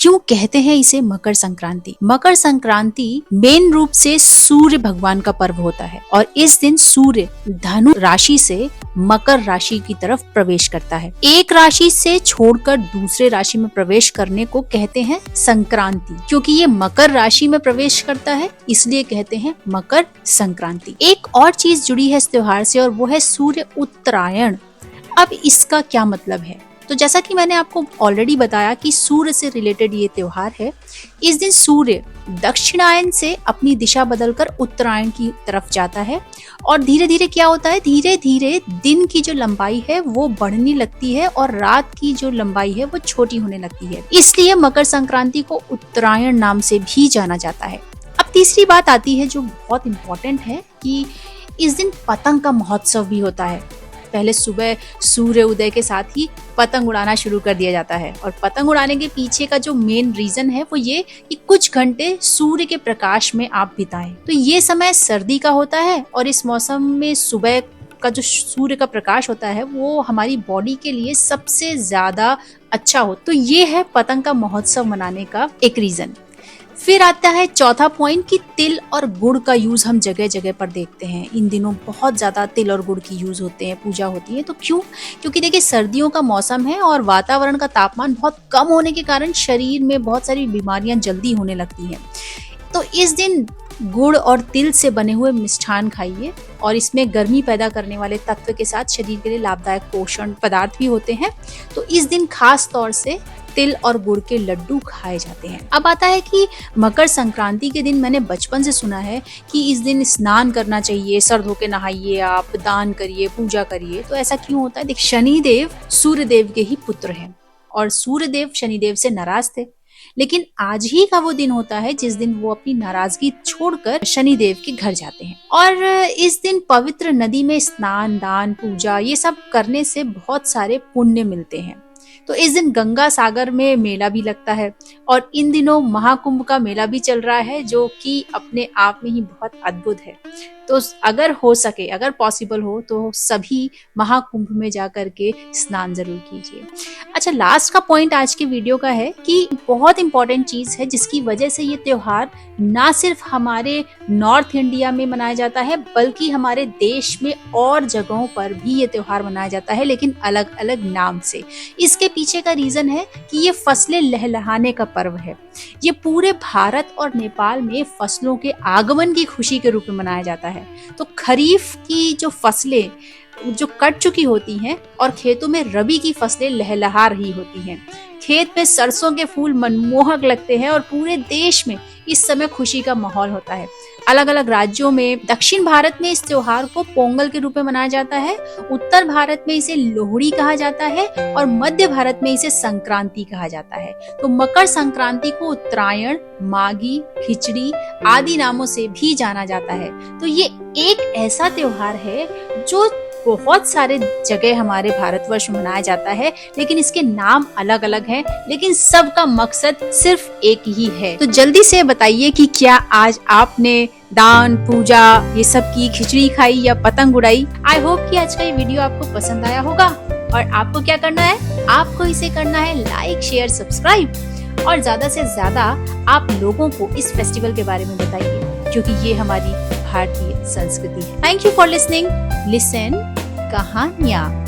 क्यों कहते हैं इसे मकर संक्रांति? मकर संक्रांति मेन रूप से सूर्य भगवान का पर्व होता है और इस दिन सूर्य धनु राशि से मकर राशि की तरफ प्रवेश करता है। एक राशि से छोड़कर दूसरे राशि में प्रवेश करने को कहते हैं संक्रांति। क्योंकि ये मकर राशि में प्रवेश करता है इसलिए कहते हैं मकर संक्रांति। एक और चीज जुड़ी है इस त्योहार से और वो है सूर्य उत्तरायण। अब इसका क्या मतलब है? तो जैसा कि मैंने आपको ऑलरेडी बताया कि सूर्य से रिलेटेड ये त्योहार है। इस दिन सूर्य दक्षिणायन से अपनी दिशा बदलकर उत्तरायण की तरफ जाता है और धीरे धीरे क्या होता है, धीरे धीरे दिन की जो लंबाई है वो बढ़ने लगती है और रात की जो लंबाई है वो छोटी होने लगती है। इसलिए मकर संक्रांति को उत्तरायण नाम से भी जाना जाता है। अब तीसरी बात आती है जो बहुत इम्पोर्टेंट है कि इस दिन पतंग का महोत्सव भी होता है। पहले सुबह सूर्य उदय के साथ ही पतंग उड़ाना शुरू कर दिया जाता है और पतंग उड़ाने के पीछे का जो मेन रीजन है वो ये कि कुछ घंटे सूर्य के प्रकाश में आप बिताएं। तो ये समय सर्दी का होता है और इस मौसम में सुबह का जो सूर्य का प्रकाश होता है वो हमारी बॉडी के लिए सबसे ज्यादा अच्छा हो। तो ये है पतंग का महोत्सव मनाने का एक रीजन। फिर आता है चौथा पॉइंट कि तिल और गुड़ का यूज हम जगह जगह पर देखते हैं। इन दिनों बहुत ज्यादा तिल और गुड़ की यूज होते हैं, पूजा होती है। तो क्यों? क्योंकि देखिए सर्दियों का मौसम है और वातावरण का तापमान बहुत कम होने के कारण शरीर में बहुत सारी बीमारियां जल्दी होने लगती हैं। तो इस दिन गुड़ और तिल से बने हुए मिष्ठान खाइए और इसमें गर्मी पैदा करने वाले तत्व के साथ शरीर के लिए लाभदायक पोषण पदार्थ भी होते हैं। तो इस दिन खास तौर से तिल और गुड़ के लड्डू खाए जाते हैं। अब आता है कि मकर संक्रांति के दिन मैंने बचपन से सुना है कि इस दिन स्नान करना चाहिए, सर धो के नहाइए, आप दान करिए, पूजा करिए। तो ऐसा क्यों होता है? देख, शनिदेव सूर्यदेव के ही पुत्र हैं और सूर्यदेव शनिदेव से नाराज थे। लेकिन आज ही का वो दिन होता है जिस दिन वो अपनी नाराजगी छोड़कर शनिदेव के घर जाते हैं और इस दिन पवित्र नदी में स्नान, दान, पूजा ये सब करने से बहुत सारे पुण्य मिलते हैं। तो इस दिन गंगा सागर में मेला भी लगता है और इन दिनों महाकुंभ का मेला भी चल रहा है जो कि अपने आप में ही बहुत अद्भुत है। तो अगर हो सके, अगर पॉसिबल हो तो सभी महाकुंभ में जाकर के स्नान जरूर कीजिए। अच्छा, लास्ट का पॉइंट आज के वीडियो का है कि बहुत इंपॉर्टेंट चीज है जिसकी वजह से ये त्योहार ना सिर्फ हमारे नॉर्थ इंडिया में मनाया जाता है बल्कि हमारे देश में और जगहों पर भी ये त्योहार मनाया जाता है, लेकिन अलग अलग नाम से। इसके पीछे का रीजन है कि ये फसलें लहलहाने का पर्व है। ये पूरे भारत और नेपाल में फसलों के आगमन की खुशी के रूप में मनाया जाता है। तो खरीफ की जो फसलें जो कट चुकी होती हैं और खेतों में रबी की फसलें लहलहा रही होती हैं। खेत में सरसों के फूल मनमोहक लगते हैं और पूरे देश में इस समय खुशी का माहौल होता है। अलग अलग राज्यों में, दक्षिण भारत में इस त्योहार को पोंगल के रूप में मनाया जाता है, उत्तर भारत में इसे लोहड़ी कहा जाता है और मध्य भारत में इसे संक्रांति कहा जाता है। तो मकर संक्रांति को उत्तरायण, माघी, खिचड़ी आदि नामों से भी जाना जाता है। तो ये एक ऐसा त्योहार है जो बहुत सारे जगह हमारे भारतवर्ष में मनाया जाता है, लेकिन इसके नाम अलग अलग हैं, लेकिन सबका मकसद सिर्फ एक ही है। तो जल्दी से बताइए कि क्या आज आपने दान, पूजा ये सब की, खिचड़ी खाई या पतंग उड़ाई? आई होप कि आज का ये वीडियो आपको पसंद आया होगा और आपको क्या करना है, आपको इसे करना है लाइक, शेयर, सब्सक्राइब और ज्यादा से ज्यादा आप लोगों को इस फेस्टिवल के बारे में बताइए क्योंकि ये हमारी भारतीय संस्कृति है। Thank you for listening. Listen कहानियां।